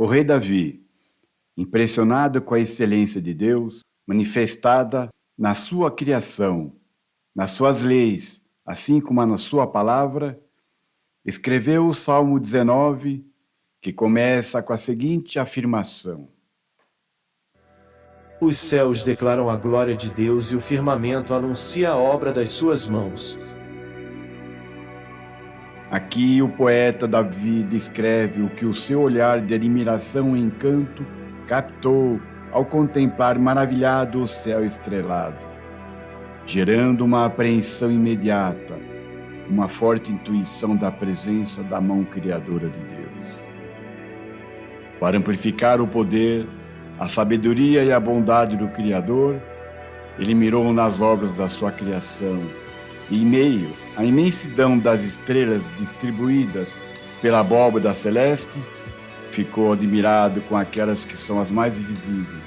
O rei Davi, impressionado com a excelência de Deus, manifestada na sua criação, nas suas leis, assim como na sua palavra, escreveu o Salmo 19, que começa com a seguinte afirmação: Os céus declaram a glória de Deus e o firmamento anuncia a obra das suas mãos. Aqui o poeta Davi descreve o que o seu olhar de admiração e encanto captou ao contemplar maravilhado o céu estrelado, gerando uma apreensão imediata, uma forte intuição da presença da mão criadora de Deus. Para amplificar o poder, a sabedoria e a bondade do Criador, ele mirou nas obras da sua criação e, em meio à imensidão das estrelas distribuídas pela abóbada celeste, ficou admirado com aquelas que são as mais visíveis,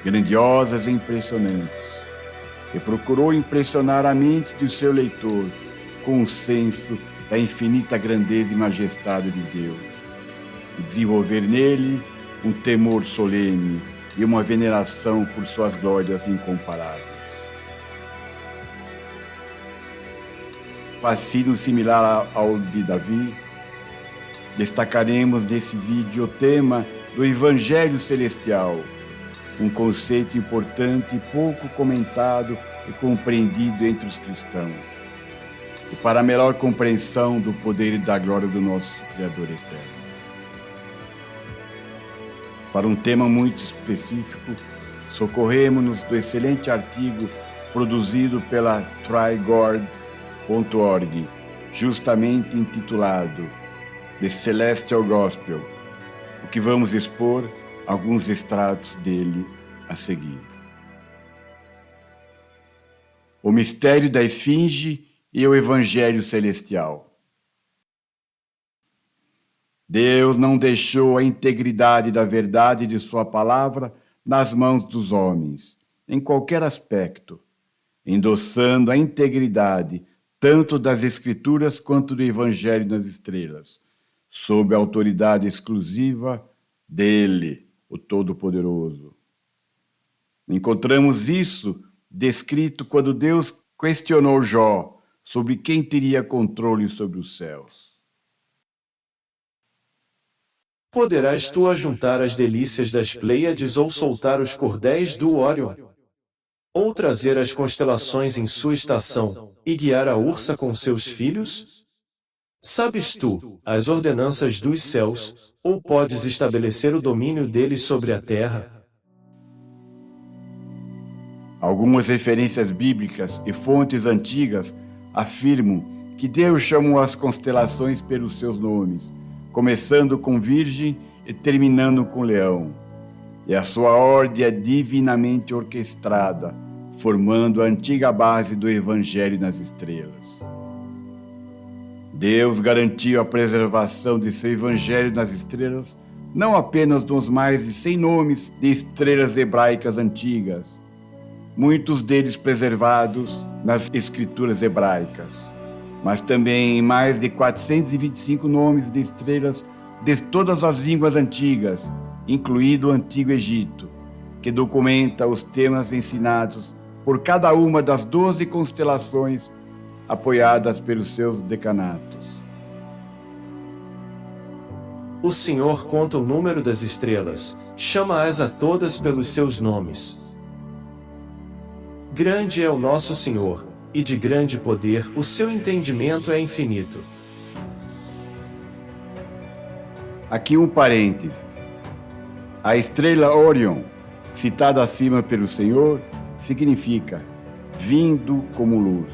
grandiosas e impressionantes, e procurou impressionar a mente do seu leitor com o senso da infinita grandeza e majestade de Deus, e desenvolver nele um temor solene e uma veneração por suas glórias incomparáveis. Fascínio similar ao de Davi, destacaremos nesse vídeo o tema do Evangelho Celestial, um conceito importante e pouco comentado e compreendido entre os cristãos, e para a melhor compreensão do poder e da glória do nosso Criador eterno. Para um tema muito específico, socorremos-nos do excelente artigo produzido pela trigord.org, justamente intitulado The Celestial Gospel, o que vamos expor alguns extratos dele a seguir. O mistério da Esfinge e o Evangelho Celestial. Deus não deixou a integridade da verdade de sua palavra nas mãos dos homens, em qualquer aspecto, endossando a integridade tanto das Escrituras quanto do Evangelho nas estrelas, sob a autoridade exclusiva dele, o Todo-Poderoso. Encontramos isso descrito quando Deus questionou Jó sobre quem teria controle sobre os céus. Poderás tu ajuntar as delícias das Pleiades ou soltar os cordéis do Órion? Ou trazer as constelações em sua estação, e guiar a Ursa com seus filhos? Sabes tu as ordenanças dos céus, ou podes estabelecer o domínio deles sobre a terra? Algumas referências bíblicas e fontes antigas afirmam que Deus chamou as constelações pelos seus nomes, começando com Virgem e terminando com Leão. E a sua ordem é divinamente orquestrada, formando a antiga base do Evangelho nas estrelas. Deus garantiu a preservação de seu Evangelho nas estrelas, não apenas nos mais de 100 nomes de estrelas hebraicas antigas, muitos deles preservados nas escrituras hebraicas, mas também em mais de 425 nomes de estrelas de todas as línguas antigas, incluído o Antigo Egito, que documenta os temas ensinados por cada uma das 12 constelações apoiadas pelos seus decanatos. O Senhor conta o número das estrelas, chama-as a todas pelos seus nomes. Grande é o nosso Senhor, e de grande poder, o seu entendimento é infinito. Aqui um parênteses. A estrela Órion, citada acima pelo Senhor, significa vindo como luz.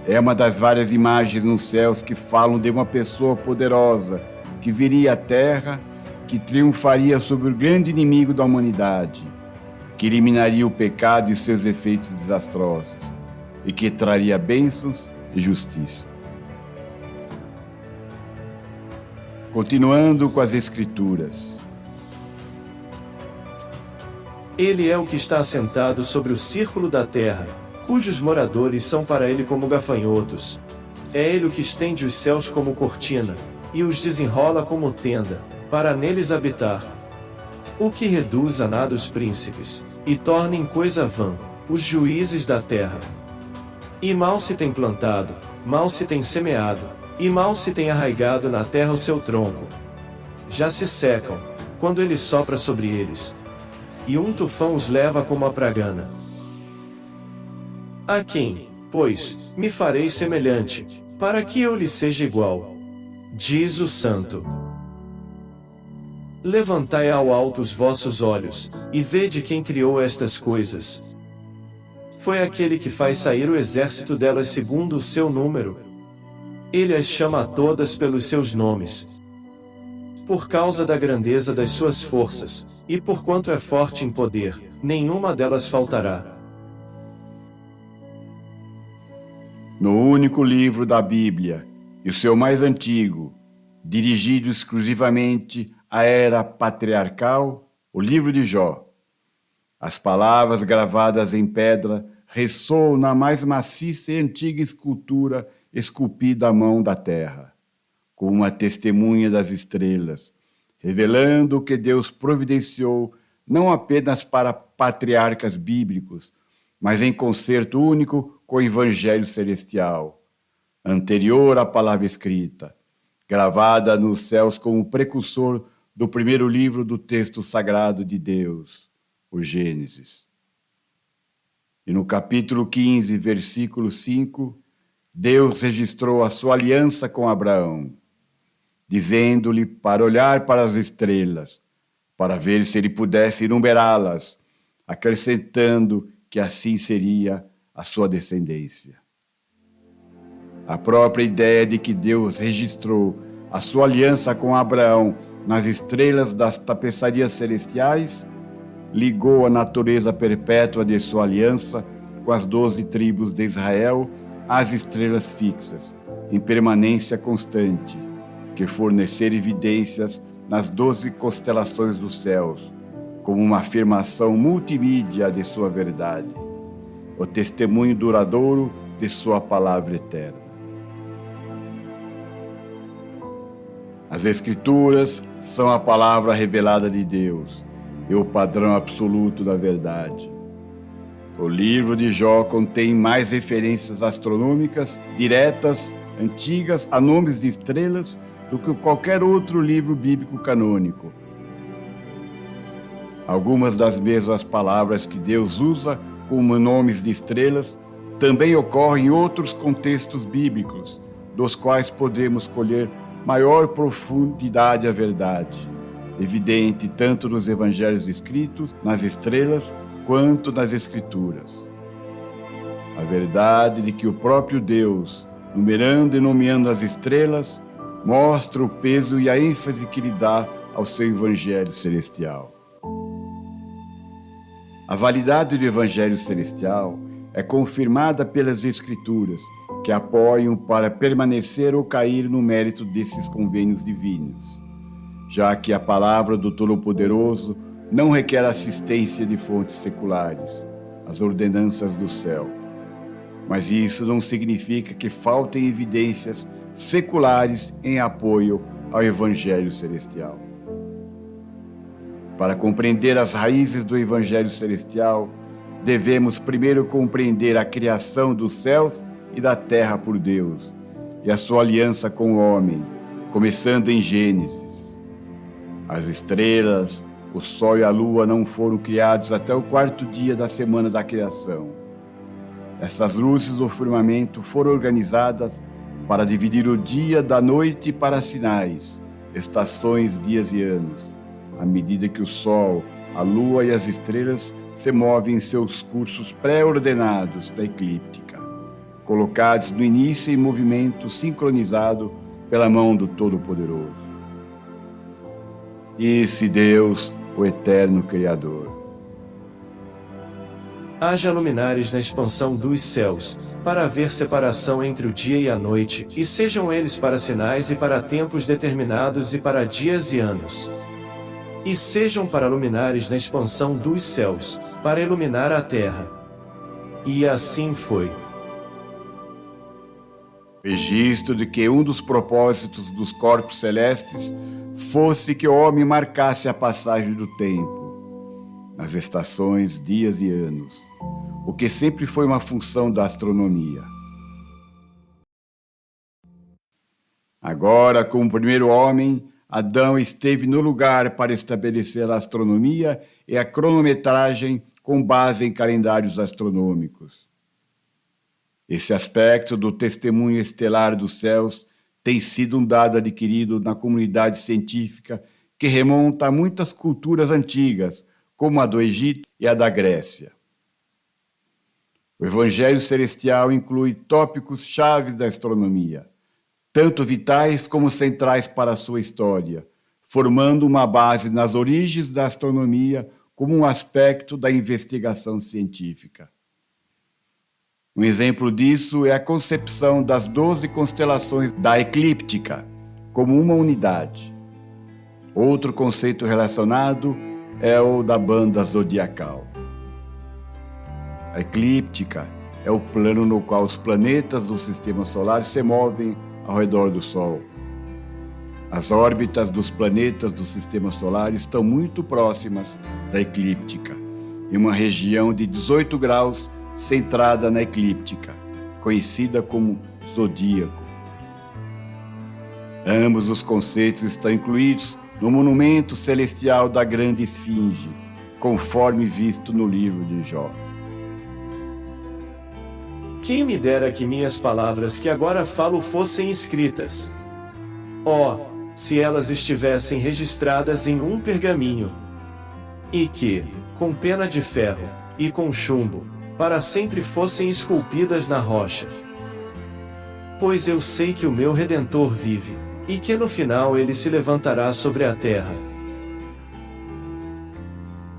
É uma das várias imagens nos céus que falam de uma pessoa poderosa que viria à terra, que triunfaria sobre o grande inimigo da humanidade, que eliminaria o pecado e seus efeitos desastrosos, e que traria bênçãos e justiça. Continuando com as Escrituras. Ele é o que está assentado sobre o círculo da terra, cujos moradores são para ele como gafanhotos. É ele o que estende os céus como cortina, e os desenrola como tenda, para neles habitar. O que reduz a nada os príncipes, e torna em coisa vã os juízes da terra. E mal se tem plantado, mal se tem semeado, e mal se tem arraigado na terra o seu tronco. Já se secam, quando ele sopra sobre eles. E um tufão os leva como a pragana. A quem, pois, me farei semelhante, para que eu lhe seja igual? Diz o Santo. Levantai ao alto os vossos olhos, e vede quem criou estas coisas. Foi aquele que faz sair o exército delas segundo o seu número. Ele as chama a todas pelos seus nomes. Por causa da grandeza das suas forças, e porquanto é forte em poder, nenhuma delas faltará. No único livro da Bíblia, e o seu mais antigo, dirigido exclusivamente à era patriarcal, o livro de Jó. As palavras gravadas em pedra ressoam na mais maciça e antiga escultura esculpida à mão da terra, como uma testemunha das estrelas, revelando o que Deus providenciou não apenas para patriarcas bíblicos, mas em concerto único com o Evangelho Celestial, anterior à palavra escrita, gravada nos céus como precursor do primeiro livro do texto sagrado de Deus, o Gênesis. E no capítulo 15, versículo 5, Deus registrou a sua aliança com Abraão, dizendo-lhe para olhar para as estrelas, para ver se ele pudesse enumerá-las, acrescentando que assim seria a sua descendência. A própria ideia de que Deus registrou a sua aliança com Abraão nas estrelas das tapeçarias celestiais ligou a natureza perpétua de sua aliança com as 12 tribos de Israel às estrelas fixas, em permanência constante, que forneceram evidências nas 12 constelações dos céus, como uma afirmação multimídia de sua verdade, o testemunho duradouro de sua palavra eterna. As Escrituras são a palavra revelada de Deus e o padrão absoluto da verdade. O livro de Jó contém mais referências astronômicas diretas, antigas, a nomes de estrelas, do que qualquer outro livro bíblico canônico. Algumas das mesmas palavras que Deus usa como nomes de estrelas também ocorrem em outros contextos bíblicos, dos quais podemos colher maior profundidade à verdade, evidente tanto nos evangelhos escritos, nas estrelas, quanto nas Escrituras. A verdade de que o próprio Deus, numerando e nomeando as estrelas, mostra o peso e a ênfase que lhe dá ao seu Evangelho Celestial. A validade do Evangelho Celestial é confirmada pelas Escrituras, que apoiam para permanecer ou cair no mérito desses convênios divinos, já que a palavra do Todo-Poderoso não requer assistência de fontes seculares, as ordenanças do céu. Mas isso não significa que faltem evidências seculares em apoio ao Evangelho Celestial. Para compreender as raízes do Evangelho Celestial, devemos primeiro compreender a criação dos céus e da terra por Deus, e a sua aliança com o homem, começando em Gênesis. As estrelas, o sol e a lua não foram criados até o 4º dia da semana da criação. Essas luzes do firmamento foram organizadas para dividir o dia da noite para sinais, estações, dias e anos, à medida que o sol, a lua e as estrelas se movem em seus cursos pré-ordenados da eclíptica, colocados no início em movimento sincronizado pela mão do Todo-Poderoso. Esse Deus, o eterno Criador. Haja luminares na expansão dos céus, para haver separação entre o dia e a noite, e sejam eles para sinais e para tempos determinados e para dias e anos. E sejam para luminares na expansão dos céus, para iluminar a terra. E assim foi. Registro de que um dos propósitos dos corpos celestes fosse que o homem marcasse a passagem do tempo, nas estações, dias e anos, o que sempre foi uma função da astronomia. Agora, como primeiro homem, Adão esteve no lugar para estabelecer a astronomia e a cronometragem com base em calendários astronômicos. Esse aspecto do testemunho estelar dos céus tem sido um dado adquirido na comunidade científica que remonta a muitas culturas antigas, como a do Egito e a da Grécia. O Evangelho Celestial inclui tópicos chaves da astronomia, tanto vitais como centrais para a sua história, formando uma base nas origens da astronomia como um aspecto da investigação científica. Um exemplo disso é a concepção das 12 constelações da eclíptica como uma unidade. Outro conceito relacionado é o da banda zodiacal. A eclíptica é o plano no qual os planetas do sistema solar se movem ao redor do Sol. As órbitas dos planetas do sistema solar estão muito próximas da eclíptica, em uma região de 18 graus centrada na eclíptica, conhecida como zodíaco. Ambos os conceitos estão incluídos no monumento celestial da grande esfinge, conforme visto no livro de Jó. Quem me dera que minhas palavras que agora falo fossem escritas. Oh, se elas estivessem registradas em um pergaminho, e que, com pena de ferro, e com chumbo, para sempre fossem esculpidas na rocha. Pois eu sei que o meu Redentor vive, e que no final ele se levantará sobre a terra.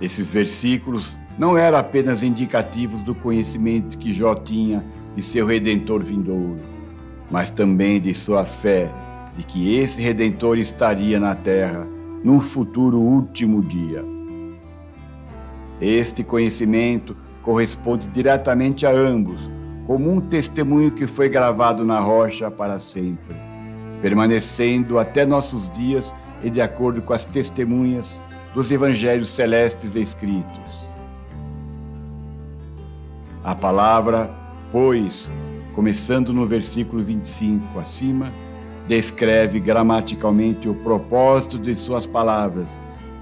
Esses versículos não eram apenas indicativos do conhecimento que Jó tinha de seu Redentor vindouro, mas também de sua fé de que esse Redentor estaria na terra num futuro último dia. Este conhecimento corresponde diretamente a ambos, como um testemunho que foi gravado na rocha para sempre, permanecendo até nossos dias e de acordo com as testemunhas dos evangelhos celestes escritos. A palavra, pois, começando no versículo 25 acima, descreve gramaticalmente o propósito de suas palavras,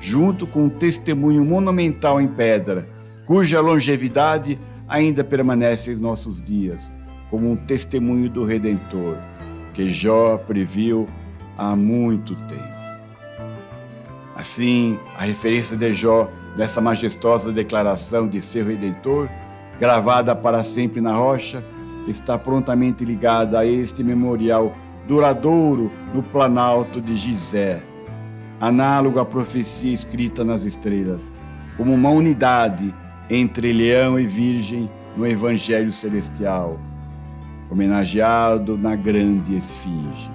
junto com um testemunho monumental em pedra, cuja longevidade ainda permanece em nossos dias, como um testemunho do Redentor, que Jó previu há muito tempo. Assim, a referência de Jó nessa majestosa declaração de seu Redentor, gravada para sempre na rocha, está prontamente ligada a este memorial duradouro no planalto de Gizé, análogo à profecia escrita nas estrelas, como uma unidade entre leão e virgem no Evangelho Celestial, homenageado na grande esfinge.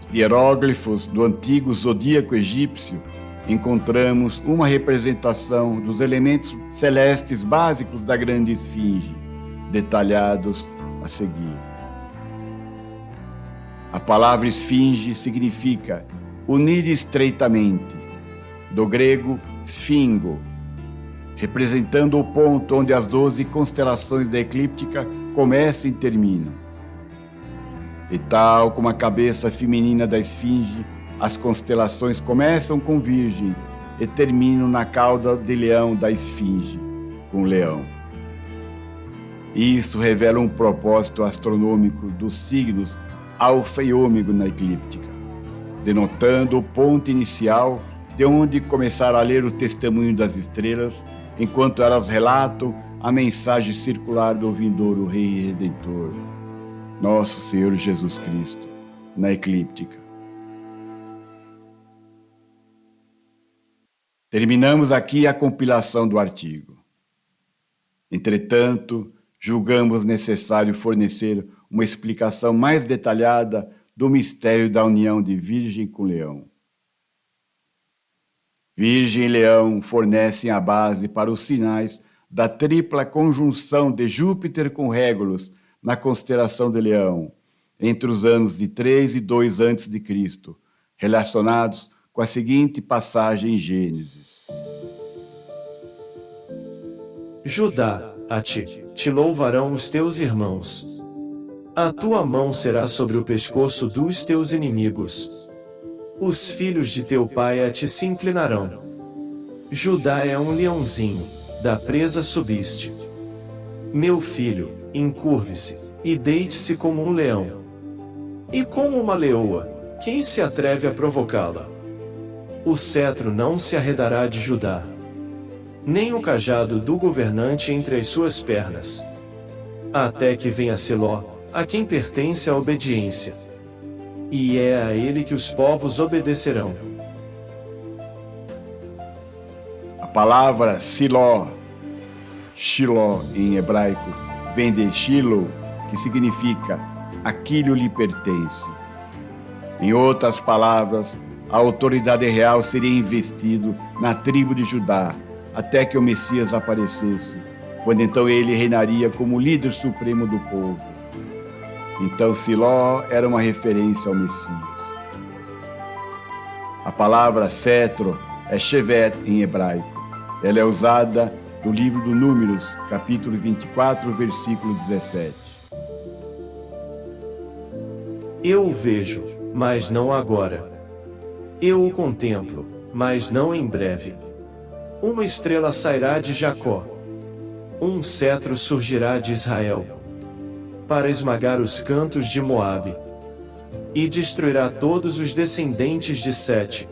Os hieróglifos do antigo zodíaco egípcio encontramos uma representação dos elementos celestes básicos da grande esfinge, detalhados a seguir. A palavra esfinge significa unir estreitamente, do grego sfingo, representando o ponto onde as 12 constelações da eclíptica começam e terminam. E tal como a cabeça feminina da esfinge, as constelações começam com Virgem e terminam na cauda de leão da esfinge, com leão. Isso revela um propósito astronômico dos signos Alfa e Ômega na eclíptica, denotando o ponto inicial de onde começar a ler o testemunho das estrelas, enquanto elas relatam a mensagem circular do vindouro Rei e Redentor, nosso Senhor Jesus Cristo, na eclíptica. Terminamos aqui a compilação do artigo. Entretanto, julgamos necessário fornecer uma explicação mais detalhada do mistério da união de Virgem com Leão. Virgem e Leão fornecem a base para os sinais da tripla conjunção de Júpiter com Régulos na constelação de Leão, entre os anos de 3 e 2 a.C., relacionados com a seguinte passagem em Gênesis. Judá, a ti te louvarão os teus irmãos. A tua mão será sobre o pescoço dos teus inimigos. Os filhos de teu pai a ti se inclinarão. Judá é um leãozinho, da presa subiste. Meu filho, encurve-se, e deite-se como um leão. E como uma leoa, quem se atreve a provocá-la? O cetro não se arredará de Judá, nem o cajado do governante entre as suas pernas. Até que venha Siló, a quem pertence a obediência. E é a ele que os povos obedecerão. A palavra Siló, Shiló em hebraico, vem de Shiloh, que significa aquilo lhe pertence. Em outras palavras, a autoridade real seria investido na tribo de Judá, até que o Messias aparecesse, quando então ele reinaria como líder supremo do povo. Então Siló era uma referência ao Messias. A palavra cetro é shevet em hebraico. Ela é usada no livro do Números, capítulo 24, versículo 17. Eu o vejo, mas não agora. Eu o contemplo, mas não em breve. Uma estrela sairá de Jacó. Um cetro surgirá de Israel, para esmagar os cantos de Moabe, e destruirá todos os descendentes de Sete.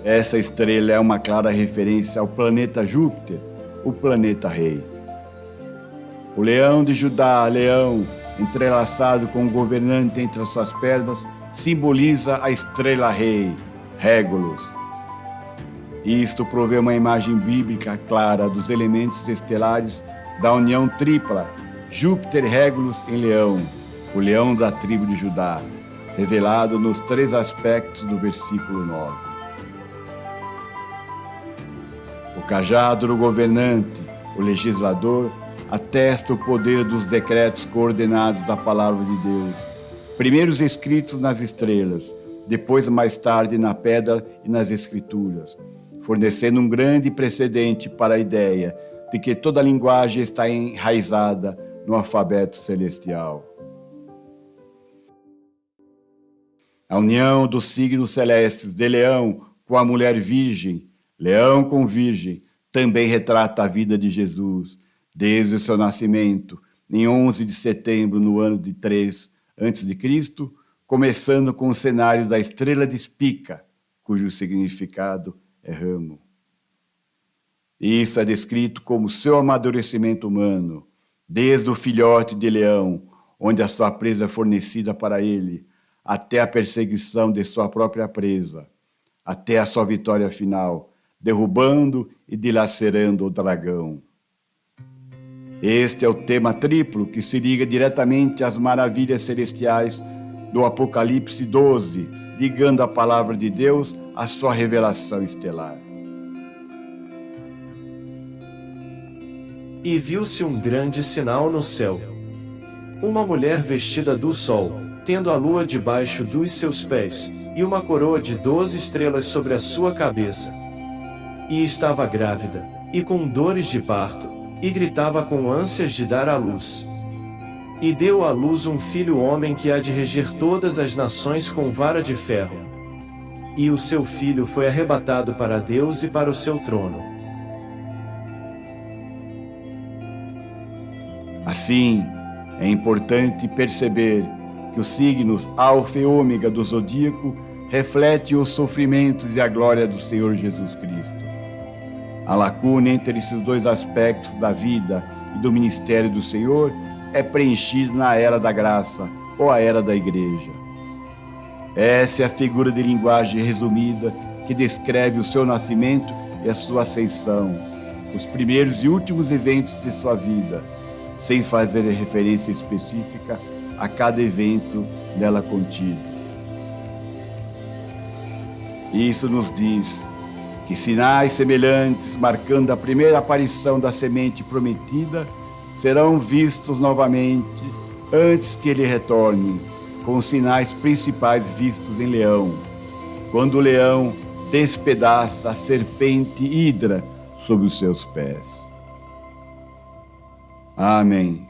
Essa estrela é uma clara referência ao planeta Júpiter, o planeta rei. O leão de Judá, leão, entrelaçado com o governante entre as suas pernas, simboliza a estrela rei, Régulos. Isto provê uma imagem bíblica clara dos elementos estelares da união tripla, Júpiter Régulos em leão, o leão da tribo de Judá, revelado nos 3 aspectos do versículo 9. O cajado do governante, o legislador, atesta o poder dos decretos coordenados da palavra de Deus, primeiros escritos nas estrelas, depois mais tarde na pedra e nas escrituras, fornecendo um grande precedente para a ideia de que toda linguagem está enraizada no alfabeto celestial. A união dos signos celestes de Leão com a mulher virgem, Leão com virgem, também retrata a vida de Jesus, desde o seu nascimento, em 11 de setembro, no ano de 3 a.C., começando com o cenário da estrela de Spica, cujo significado é ramo. Isso é descrito como seu amadurecimento humano, desde o filhote de leão, onde a sua presa é fornecida para ele, até a perseguição de sua própria presa, até a sua vitória final, derrubando e dilacerando o dragão. Este é o tema triplo que se liga diretamente às maravilhas celestiais do Apocalipse 12, ligando a palavra de Deus à sua revelação estelar. E viu-se um grande sinal no céu. Uma mulher vestida do sol, tendo a lua debaixo dos seus pés, e uma coroa de 12 estrelas sobre a sua cabeça. E estava grávida, e com dores de parto, e gritava com ânsias de dar à luz. E deu à luz um filho homem que há de reger todas as nações com vara de ferro. E o seu filho foi arrebatado para Deus e para o seu trono. Assim, é importante perceber que os signos Alfa e Ômega do zodíaco refletem os sofrimentos e a glória do Senhor Jesus Cristo. A lacuna entre esses 2 aspectos da vida e do ministério do Senhor é preenchida na era da graça ou a era da igreja. Essa é a figura de linguagem resumida que descreve o seu nascimento e a sua ascensão, os primeiros e últimos eventos de sua vida, sem fazer referência específica a cada evento nela contido. Isso nos diz que sinais semelhantes, marcando a primeira aparição da semente prometida, serão vistos novamente antes que ele retorne, com os sinais principais vistos em Leão, quando o leão despedaça a serpente Hidra sob os seus pés. Amém.